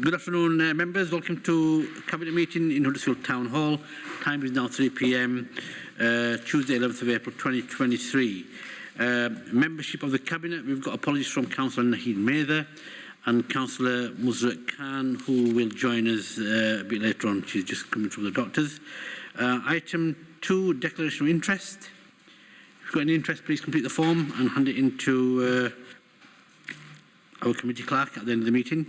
Good afternoon, members. Welcome to Cabinet meeting in Huddersfield Town Hall. Time is now 3 p.m, Tuesday 11th of April 2023. Membership of the Cabinet, we've got apologies from Councillor Naheed Mather and Councillor Musrat Khan, who will join us a bit later on. She's just coming from the doctors. Item 2, declaration of interest. If you've got any interest, please complete the form and hand it into our committee clerk at the end of the meeting.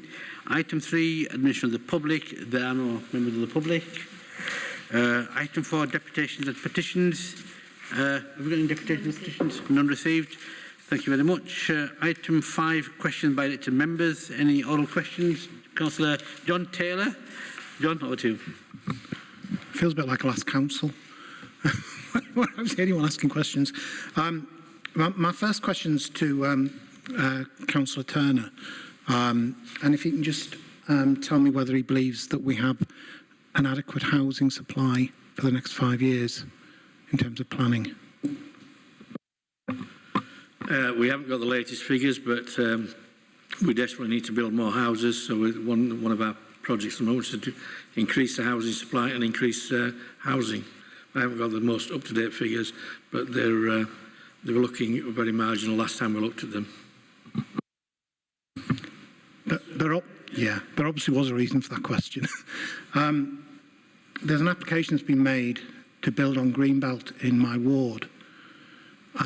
Item 3, admission of the public. There are no members of the public. Item 4, deputations and petitions. Have we got any deputations and petitions? None received. Thank you very much. Item 5, questions by elected members. Any oral questions? Councillor John Taylor. John, over to you. Feels a bit like last council. When I was the only one asking questions. My first question's to Councillor Turner, and if he can just tell me whether he believes that we have an adequate housing supply for the next 5 years in terms of planning. We haven't got the latest figures, but we desperately need to build more houses. So one of our projects at the moment is to increase the housing supply and increase housing. I haven't got the most up-to-date figures, but they were looking very marginal last time we looked at them. There obviously was a reason for that question. There's an application that's been made to build on Greenbelt in my ward,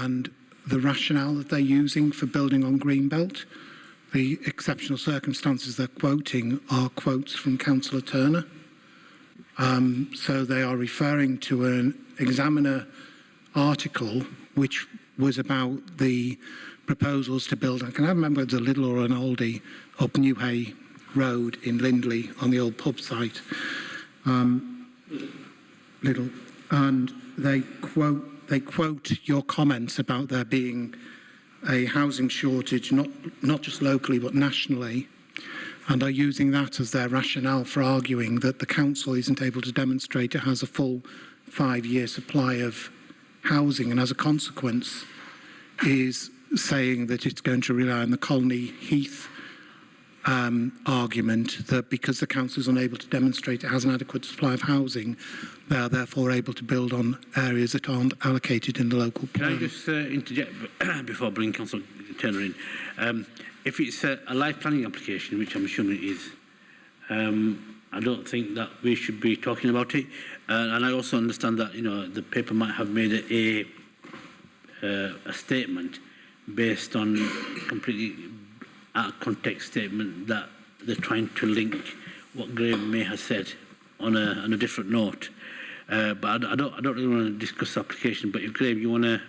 and the rationale that they're using for building on Greenbelt, the exceptional circumstances they're quoting are quotes from Councillor Turner. So they are referring to an Examiner article which was about the proposals to build, I can remember it's a Little or an Oldie, up Newhay Road in Lindley on the old pub site. Little, and they quote your comments about there being a housing shortage, not just locally but nationally, and are using that as their rationale for arguing that the council isn't able to demonstrate it has a full 5-year supply of housing, and as a consequence is saying that it's going to rely on the Colney Heath argument that because the council is unable to demonstrate it has an adequate supply of housing, they are therefore able to build on areas that aren't allocated in the local plan. Can I just interject before bringing Councillor Turner in? If it's a live planning application, which I'm assuming it is, I don't think that we should be talking about it. And I also understand that the paper might have made a statement based on completely out of context statement that they're trying to link what Graham may have said on a different note. But I don't really want to discuss the application. But if Graham, you want to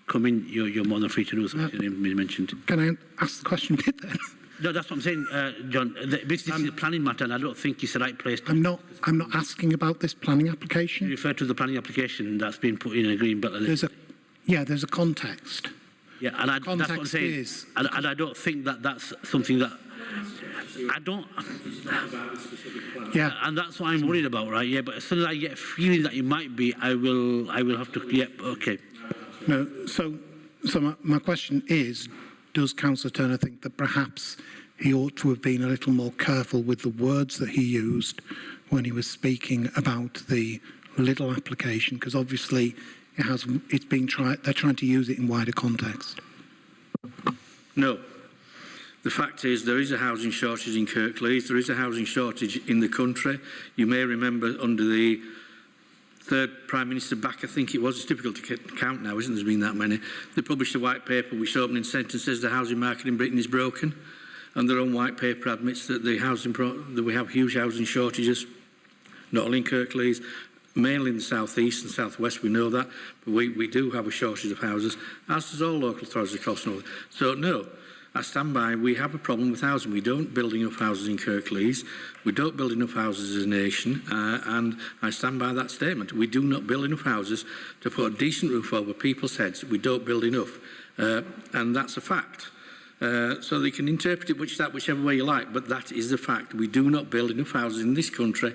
come in, you're more than free to do something you mentioned. Can I ask the question a bit then? No, that's what I'm saying, John. This is a planning matter, and I don't think it's the right place to... I'm not asking about this planning application. You refer to the planning application that's been put in a green belt. There's a context. Yeah, and that's what I'm saying. And I don't think that that's something that... I don't... Yeah. And that's what I'm worried about, right? Yeah, but as soon as I get a feeling that it might be, I will have to... Yeah, okay. No, so my question is, does Councillor Turner think that perhaps he ought to have been a little more careful with the words that he used when he was speaking about the Little application? Because obviously they're trying to use it in wider context. No. The fact is there is a housing shortage in Kirklees. There is a housing shortage in the country. You may remember under the third Prime Minister back, I think it was, it's difficult to count now, isn't there? There's been that many. They published a white paper which opening sentence says the housing market in Britain is broken, and their own white paper admits that that we have huge housing shortages, not only in Kirklees, mainly in the south east and south west. We know that, but we do have a shortage of houses, as does all local authorities across North. So no, I stand by. We have a problem with housing. We don't build enough houses in Kirklees. We don't build enough houses as a nation, and I stand by that statement. We do not build enough houses to put a decent roof over people's heads. We don't build enough, and that's a fact. So they can interpret it whichever way you like, but that is the fact. We do not build enough houses in this country.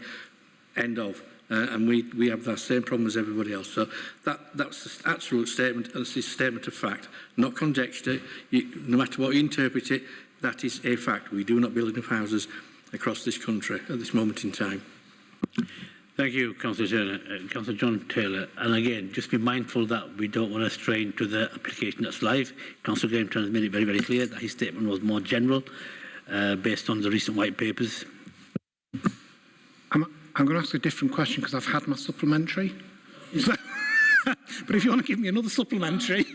End of. And we have that same problem as everybody else. So that's the absolute statement, and it's a statement of fact, not conjecture. No matter what you interpret it, that is a fact. We do not build enough houses across this country at this moment in time. Thank you, Councillor Turner. Councillor John Taylor. And again, just be mindful that we don't want to stray into the application that's live. Councillor Graham Turner has made it very, very clear that his statement was more general, based on the recent white papers. I'm going to ask a different question because I've had my supplementary. So, but if you want to give me another supplementary.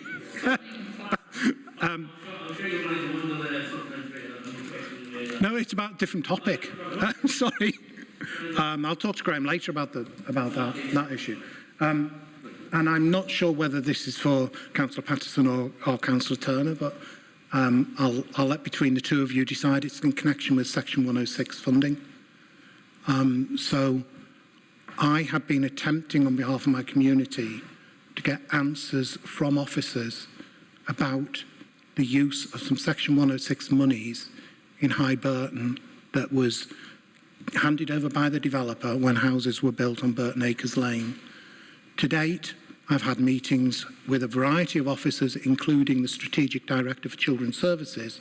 No, it's about a different topic. Sorry. I'll talk to Graham later about that issue. And I'm not sure whether this is for Councillor Patterson or Councillor Turner, but I'll let between the two of you decide. It's in connection with Section 106 funding. So I have been attempting on behalf of my community to get answers from officers about the use of some Section 106 monies in High Burton that was handed over by the developer when houses were built on Burton Acres Lane. To date, I've had meetings with a variety of officers, including the Strategic Director for Children's Services,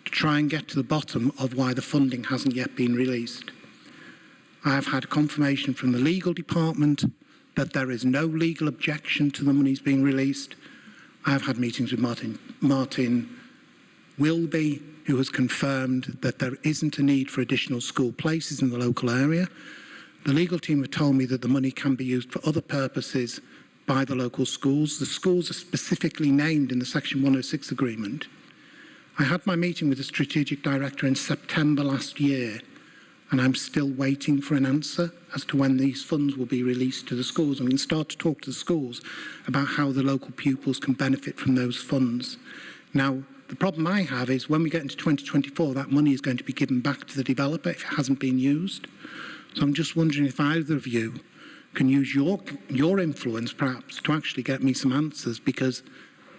to try and get to the bottom of why the funding hasn't yet been released. I have had confirmation from the legal department that there is no legal objection to the monies being released. I have had meetings with Martin Wilby, who has confirmed that there isn't a need for additional school places in the local area. The legal team have told me that the money can be used for other purposes by the local schools. The schools are specifically named in the Section 106 agreement. I had my meeting with the Strategic Director in September last year, and I'm still waiting for an answer as to when these funds will be released to the schools. And we can start to talk to the schools about how the local pupils can benefit from those funds. Now, the problem I have is when we get into 2024, that money is going to be given back to the developer if it hasn't been used. So I'm just wondering if either of you can use your influence, perhaps, to actually get me some answers, because,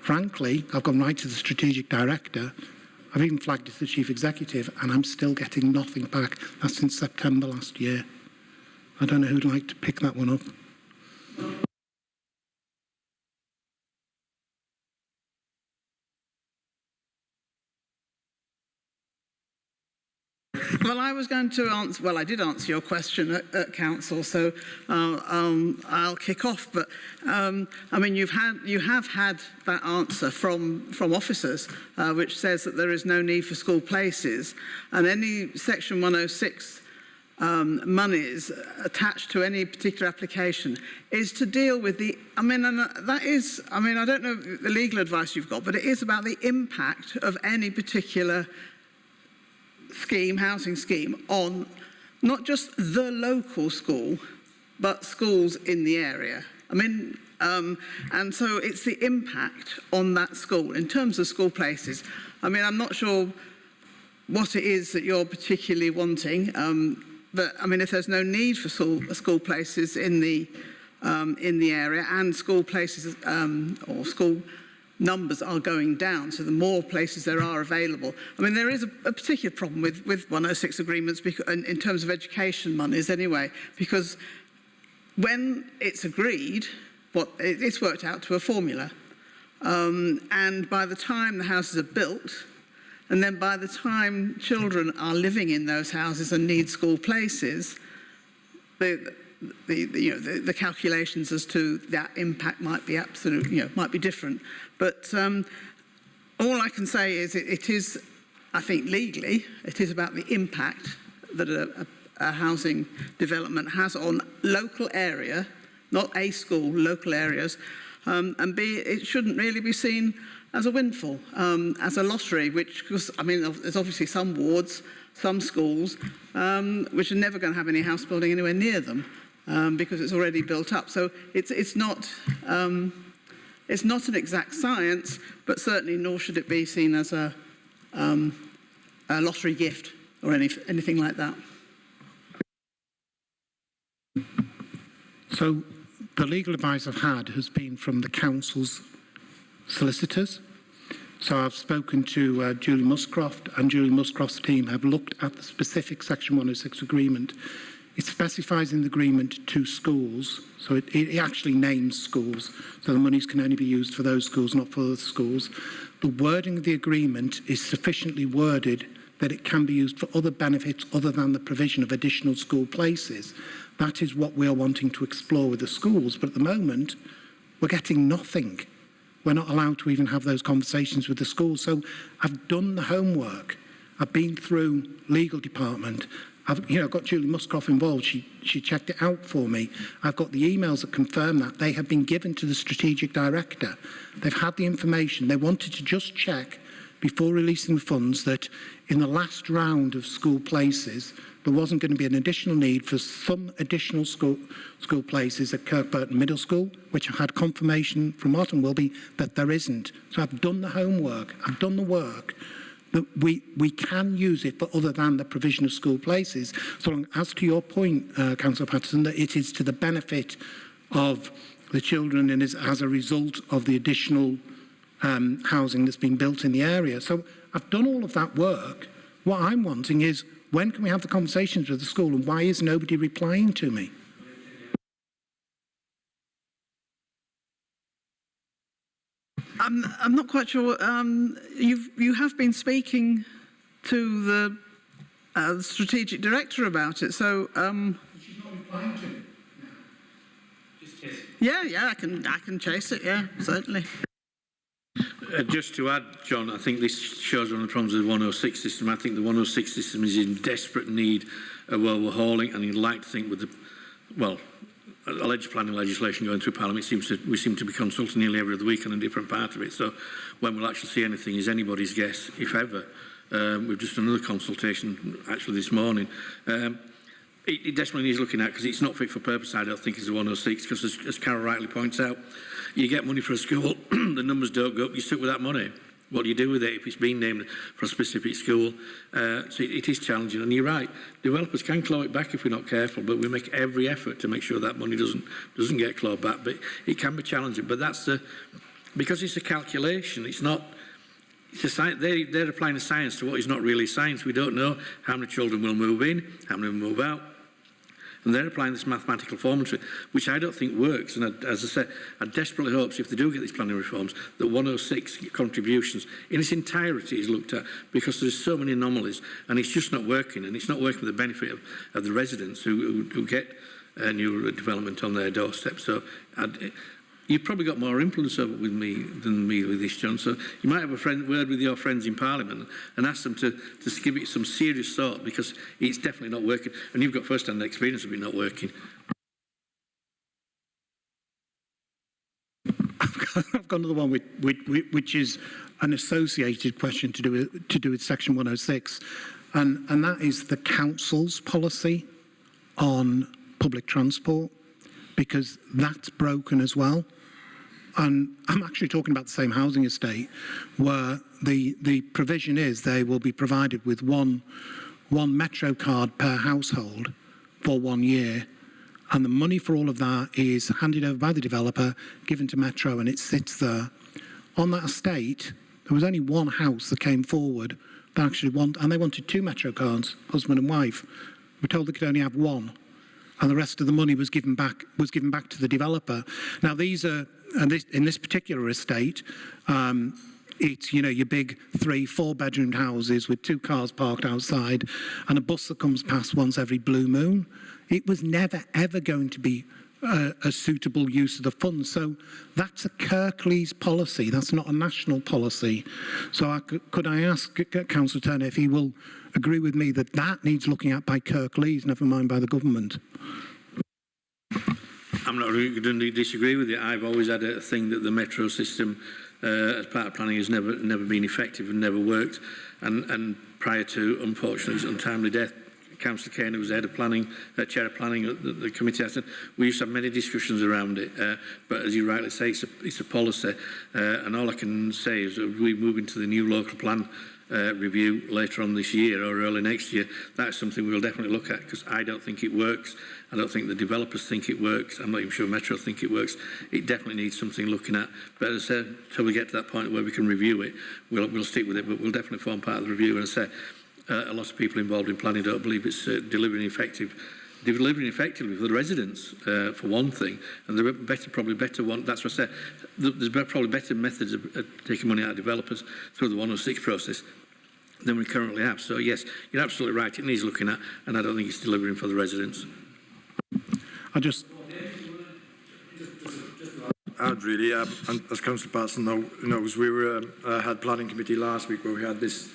frankly, I've gone right to the Strategic Director. I've even flagged it to the Chief Executive, and I'm still getting nothing back. That's since September last year. I don't know who'd like to pick that one up. Well, I was going to answer, well, I did answer your question at Council, so I'll kick off. But, I mean, you have had that answer from officers, which says that there is no need for school places. And any Section 106 monies attached to any particular application is to deal with the, I mean, and that is, I mean, I don't know the legal advice you've got, but it is about the impact of any particular scheme, housing scheme, on not just the local school, but schools in the area. I mean, and so it's the impact on that school in terms of school places. I mean, I'm not sure what it is that you're particularly wanting, but I mean, if there's no need for school places in the area, and school places or school numbers are going down, so the more places there are available. I mean, there is a particular problem with 106 agreements because, in terms of education monies anyway, because when it's agreed, it's worked out to a formula. And by the time the houses are built, and then by the time children are living in those houses and need school places, the calculations as to that impact might be might be different. But all I can say is it is, I think legally, it is about the impact that a housing development has on local area, not a school, local areas, and B, it shouldn't really be seen as a windfall, as a lottery, which, because, I mean, there's obviously some wards, some schools, which are never going to have any house building anywhere near them, because it's already built up. So it's not an exact science, but certainly nor should it be seen as a lottery gift or anything like that. So the legal advice I've had has been from the council's solicitors. So I've spoken to Julie Muscroft, and Julie Muscroft's team have looked at the specific Section 106 agreement. It specifies in the agreement 2 schools, so it actually names schools, so the monies can only be used for those schools, not for other schools. The wording of the agreement is sufficiently worded that it can be used for other benefits other than the provision of additional school places. That is what we are wanting to explore with the schools. But at the moment, we're getting nothing. We're not allowed to even have those conversations with the schools. So I've done the homework. I've been through legal department. I've got Julie Muscroft involved. She checked it out for me. I've got the emails that confirm that. They have been given to the strategic director. They've had the information. They wanted to just check before releasing the funds that in the last round of school places, there wasn't going to be an additional need for some additional school places at Kirkburton Middle School, which I had confirmation from Martin Wilby that there isn't. So I've done the homework. I've done the work. That we can use it for other than the provision of school places. So as to your point, Councillor Patterson, that it is to the benefit of the children and is as a result of the additional housing that's been built in the area. So I've done all of that work. What I'm wanting is, when can we have the conversations with the school, and why is nobody replying to me? I'm not quite sure. You have been speaking to the strategic director about it, so. She's not replying to me. Just chase it. Yeah, I can chase it. Yeah, certainly. Just to add, John, I think this shows one of the problems of the 106 system. I think the 106 system is in desperate need of overhauling, and you'd like to think with the, alleged planning legislation going through Parliament, we seem to be consulting nearly every other week on a different part of it. So when we'll actually see anything is anybody's guess, if ever. We've just done another consultation actually this morning. It desperately needs looking at, because it's not fit for purpose, I don't think, as a 106, because as Carol rightly points out, you get money for a school, the numbers don't go up, you're stuck with that money. What do you do with it if it's been named for a specific school? So it is challenging, and you're right, developers can claw it back if we're not careful, but we make every effort to make sure that money doesn't get clawed back. But it can be challenging, but that's because it's a calculation, it's not. They're applying a science to what is not really science. We don't know how many children will move in, how many will move out. And they're applying this mathematical formula to it, which I don't think works. And as I said, I desperately hope, if they do get these planning reforms, that 106 contributions in its entirety is looked at, because there's so many anomalies, and it's just not working. And it's not working for the benefit of the residents who get new development on their doorstep. So you've probably got more influence over with me than me with this, John. So you might have a word with your friends in Parliament and ask them to give it some serious thought, because it's definitely not working. And you've got first-hand experience of it not working. I've got another one which is an associated question to do with Section 106, and that is the council's policy on public transport, because that's broken as well. And I'm actually talking about the same housing estate, where the provision is they will be provided with one Metro card per household for 1 year, and the money for all of that is handed over by the developer, given to Metro, and it sits there. On that estate, there was only one house that came forward that actually and they wanted 2 Metro cards, husband and wife. We're told they could only have 1. And the rest of the money was given back to the developer. Now these are, in this particular estate, it's your big 3-4 bedroomed houses with 2 cars parked outside and a bus that comes past once every blue moon. It was never ever going to be a suitable use of the funds. So that's a Kirklees policy. That's not a national policy. So could I ask Councillor Turner if he will agree with me that that needs looking at by Kirklees, never mind by the government? I'm not really going to disagree with you. I've always had a thing that the Metro system as part of planning has never been effective and never worked. And prior to, unfortunately, his untimely death, Councillor Kane, who was head of planning, chair of planning at the committee, I said, we used to have many discussions around it. But as you rightly say, it's a policy. And all I can say is that we move into the new local plan review later on this year or early next year. That's something we'll definitely look at, because I don't think it works. I don't think the developers think it works. I'm not even sure Metro think it works. It definitely needs something looking at. But as I said, until we get to that point where we can review it, we'll stick with it. But we'll definitely form part of the review. And as I say, a lot of people involved in planning don't believe it's delivering effectively for the residents, for one thing, and there are probably better one. That's what I said. There's probably better methods of taking money out of developers through the 106 process than we currently have. So yes, you're absolutely right, it needs looking at, and I don't think it's delivering for the residents. I just add really, and as Councillor Patterson knows, we were had planning committee last week where we had this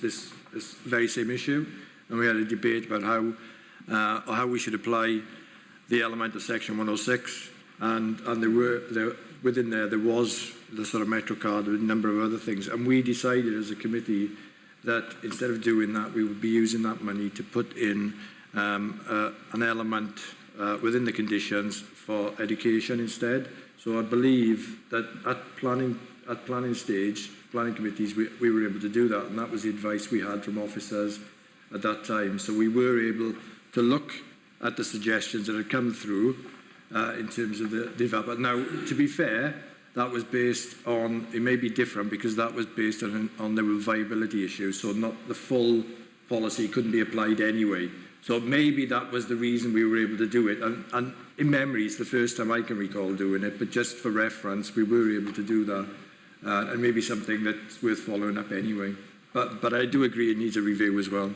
very same issue, and we had a debate about how we should apply the element of section 106, and within there was the sort of MetroCard and a number of other things, and we decided as a committee that instead of doing that, we would be using that money to put in an element within the conditions for education instead. So I believe that at planning stage, planning committees, we were able to do that, and that was the advice we had from officers at that time. So we were able to look at the suggestions that had come through in terms of the development. Now, to be fair, that was based on, it may be different because that was based on the viability issue, so not the full policy couldn't be applied anyway. So maybe that was the reason we were able to do it. And in memory, it's the first time I can recall doing it, but just for reference, we were able to do that. And maybe something that's worth following up anyway. But I do agree it needs a review as well.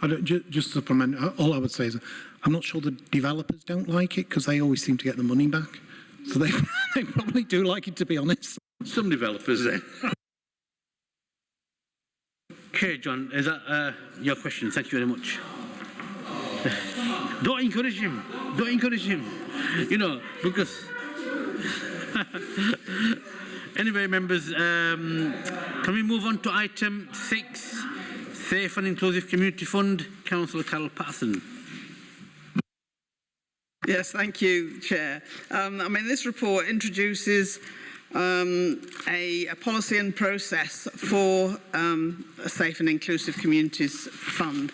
just to supplement, all I would say is I'm not sure the developers don't like it because they always seem to get the money back. So they probably do like it, to be honest. Some developers then. Okay, John, is that your question? Thank you very much. Don't encourage him. Don't encourage him. You know, because... Anyway, members, can we move on to item 6, Safe and Inclusive Community Fund? Councillor Carol Patterson. Yes, thank you, Chair. I mean, this report introduces a policy and process for a Safe and Inclusive Communities Fund.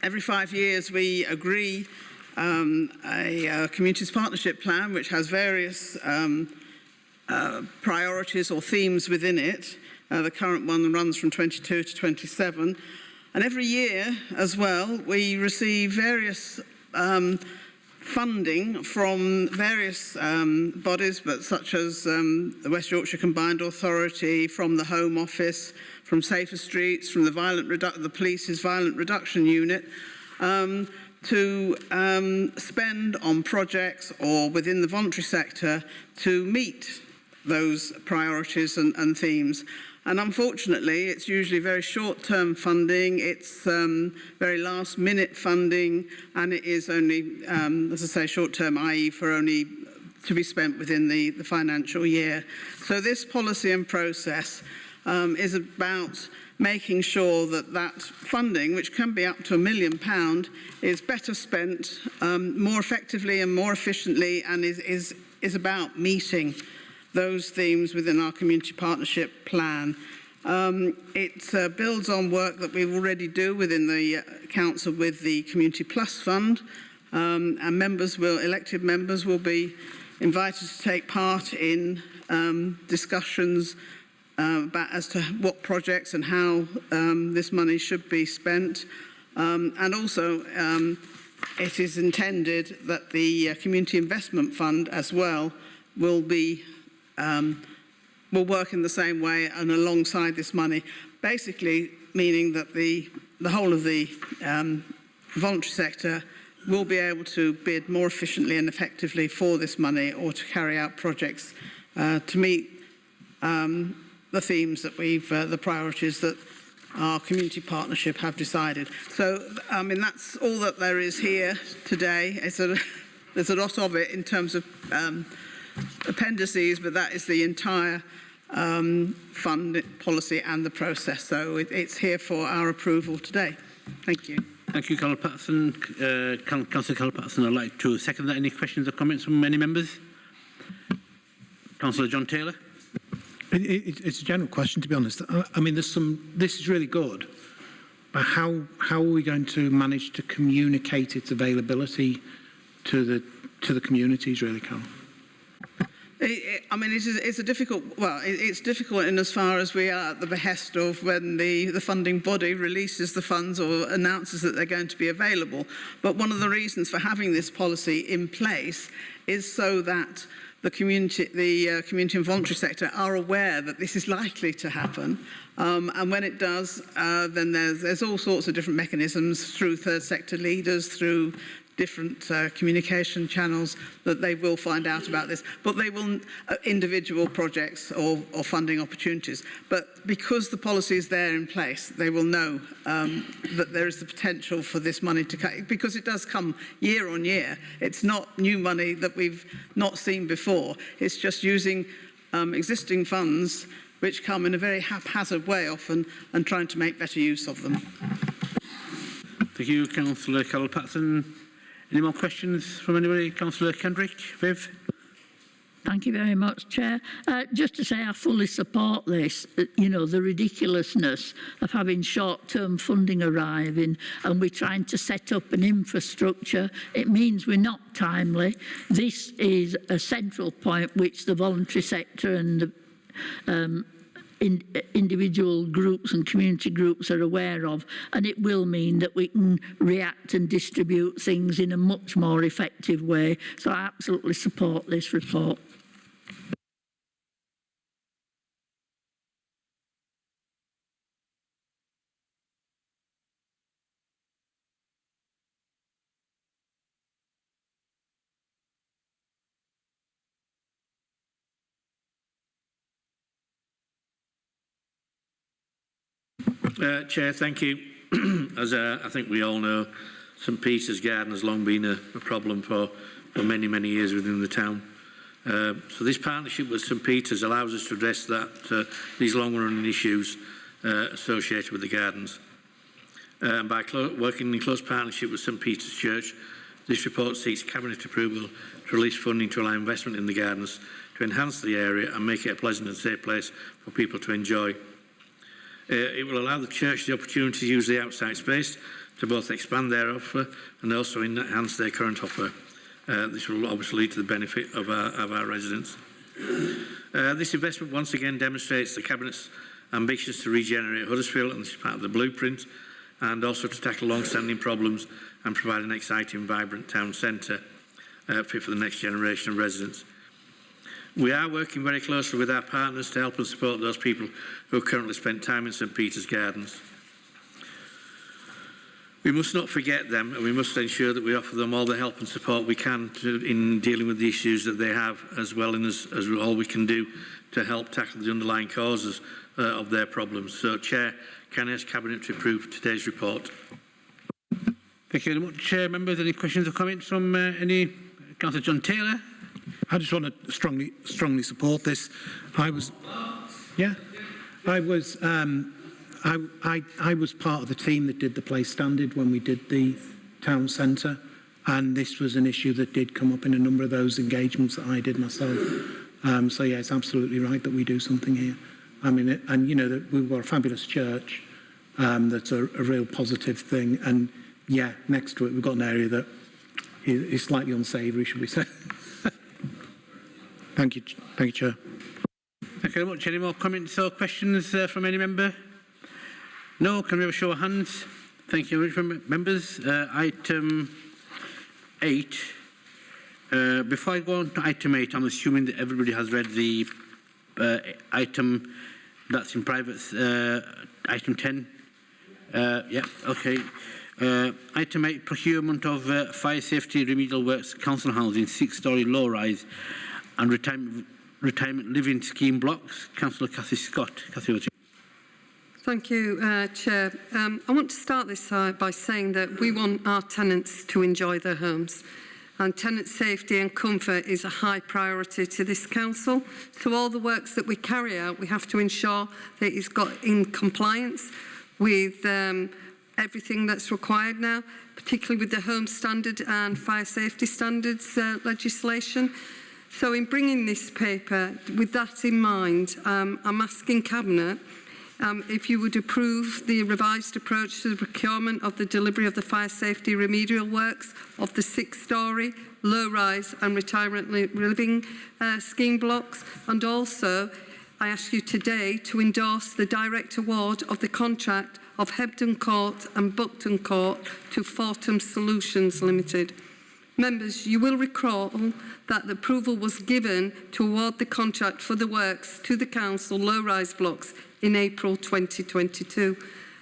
Every 5 years, we agree a communities partnership plan, which has various priorities or themes within it. The current one runs from 22 to 27. And every year, as well, we receive various funding from various bodies, but such as the West Yorkshire Combined Authority, from the Home Office, from Safer Streets, from the Police's Violent Reduction Unit, to spend on projects or within the voluntary sector to meet those priorities and themes. And unfortunately, it's usually very short-term funding, it's very last-minute funding, and it is only, as I say, short-term, i.e. for only to be spent within the financial year. So this policy and process is about making sure that that funding, which can be up to £1 million, is better spent more effectively and more efficiently, and is about meeting those themes within our community partnership plan. It builds on work that we already do within the council with the Community Plus Fund, and elected members will be invited to take part in discussions as to what projects and how this money should be spent. And also, it is intended that the Community Investment Fund as well will work in the same way and alongside this money, basically meaning that the whole of the voluntary sector will be able to bid more efficiently and effectively for this money, or to carry out projects to meet the themes that the priorities that our community partnership have decided. So, I mean, that's all that there is here today. There's a lot of it in terms of appendices, but that is the entire fund policy and the process. So it's here for our approval today. Thank you. Thank you, Carol Patterson. Councillor Carol Patterson, I'd like to second that. Any questions or comments from any members? Councillor John Taylor. It's a general question, to be honest. I mean, this is really good, but how are we going to manage to communicate its availability to the communities, really, Carol? I mean, it's a difficult. Well, it's difficult in as far as we are at the behest of when the funding body releases the funds or announces that they're going to be available. But one of the reasons for having this policy in place is so that the community and voluntary sector are aware that this is likely to happen. And when it does, then there's all sorts of different mechanisms through third sector leaders, through different communication channels that they will find out about this. But they will, individual projects or funding opportunities. But because the policy is there in place, they will know that there is the potential for this money to come, because it does come year on year. It's not new money that we've not seen before. It's just using existing funds which come in a very haphazard way often and trying to make better use of them. Thank you, Councillor Carroll-Paterson. Any more questions from anybody? Councillor Kendrick, Viv? Thank you very much, Chair. Just to say I fully support this, you know, the ridiculousness of having short-term funding arriving and we're trying to set up an infrastructure. It means we're not timely. This is a central point which the voluntary sector and the individual groups and community groups are aware of, and it will mean that we can react and distribute things in a much more effective way. So I absolutely support this report. Chair, thank you. As I think we all know, St Peter's Garden has long been a problem for many, many years within the town. So this partnership with St Peter's allows us to address these long-running issues associated with the gardens. And by working in close partnership with St Peter's Church, this report seeks Cabinet approval to release funding to allow investment in the gardens to enhance the area and make it a pleasant and safe place for people to enjoy. It will allow the church the opportunity to use the outside space to both expand their offer and also enhance their current offer. This will obviously lead to the benefit of our residents. This investment once again demonstrates the Cabinet's ambitions to regenerate Huddersfield, and this is part of the blueprint, and also to tackle long-standing problems and provide an exciting, vibrant town centre fit for the next generation of residents. We are working very closely with our partners to help and support those people who currently spend time in St Peter's Gardens. We must not forget them, and we must ensure that we offer them all the help and support we can in dealing with the issues that they have, as well as all we can do to help tackle the underlying causes of their problems. So, Chair, can I ask Cabinet to approve today's report? Thank you very much, members. Any questions or comments from any? Councillor John Taylor. I just want to strongly support this. I was part of the team that did the place standard when we did the town centre, and this was an issue that did come up in a number of those engagements that I did myself. So yeah, it's absolutely right that we do something here. I mean, and you know that we've got a fabulous church. That's a real positive thing, and yeah, next to it we've got an area that is slightly unsavoury, should we say? Thank you, Chair. Thank you very much. Any more comments or questions from any member? No? Can we have a show of hands? Thank you very much, members. Item 8. Before I go on to item 8, I'm assuming that everybody has read the item that's in private, item 10. Yeah, okay. Item 8, procurement of fire safety remedial works, council housing, 6-storey low-rise and retirement living scheme blocks. Councillor Cathy Scott. Cathy, over to you. Thank you, Chair. I want to start this by saying that we want our tenants to enjoy their homes, and tenant safety and comfort is a high priority to this council. So all the works that we carry out, we have to ensure that it's got in compliance with everything that's required now, particularly with the home standard and fire safety standards legislation. So in bringing this paper, with that in mind, I'm asking Cabinet if you would approve the revised approach to the procurement of the delivery of the fire safety remedial works of the 6-storey, low-rise and retirement living scheme blocks. And also, I ask you today to endorse the direct award of the contract of Hebden Court and Buckton Court to Fortum Solutions Limited. Members, you will recall that the approval was given to award the contract for the works to the council low-rise blocks in April 2022.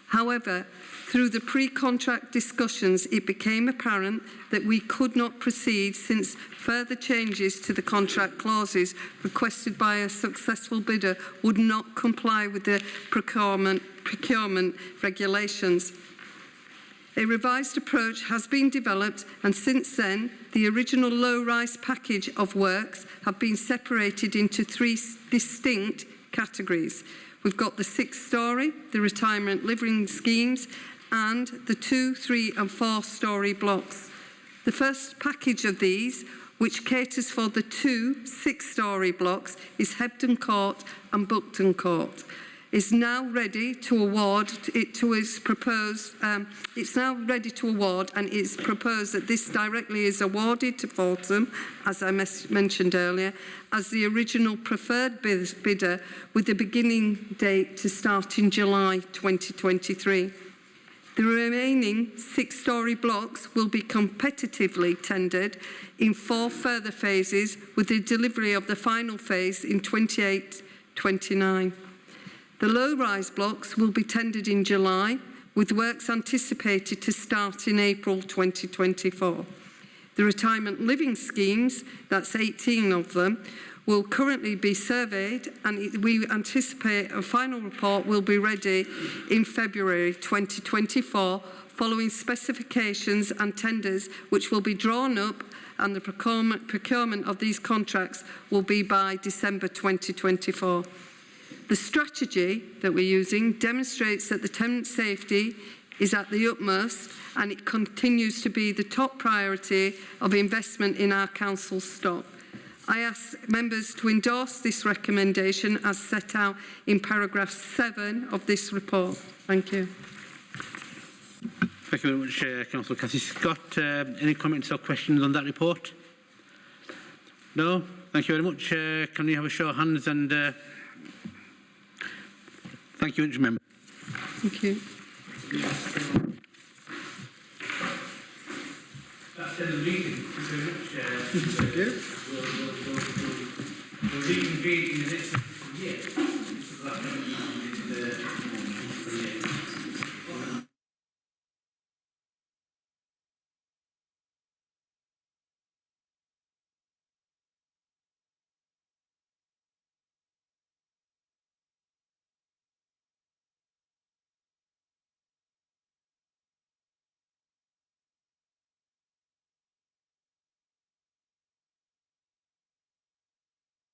However, through the pre-contract discussions, it became apparent that we could not proceed since further changes to the contract clauses requested by a successful bidder would not comply with the procurement regulations. A revised approach has been developed, and since then, the original low-rise package of works have been separated into 3 distinct categories. We've got the 6-storey, the retirement living schemes, and the 2, 3 and 4-storey blocks. The first package of these, which caters for the 2 6-storey blocks, is Hebden Court and Buckton Court. Is now ready to award. It's now ready to award, and it's proposed that this directly is awarded to Fortum, as I mentioned earlier, as the original preferred bidder, with the beginning date to start in July 2023. The remaining 6-storey blocks will be competitively tendered in 4 further phases, with the delivery of the final phase in 28-29. The low-rise blocks will be tendered in July, with works anticipated to start in April 2024. The retirement living schemes, that's 18 of them, will currently be surveyed, and we anticipate a final report will be ready in February 2024, following specifications and tenders which will be drawn up, and the procurement of these contracts will be by December 2024. The strategy that we're using demonstrates that the tenant safety is at the utmost, and it continues to be the top priority of investment in our council stock. I ask members to endorse this recommendation as set out in paragraph 7 of this report. Thank you. Thank you very much, Councillor Cathy Scott. Any comments or questions on that report? No? Thank you very much. Can we have a show of hands? And thank you, member. Thank you. That's the meeting. Thank you very much. Thank you. We'll reconvene in the next year.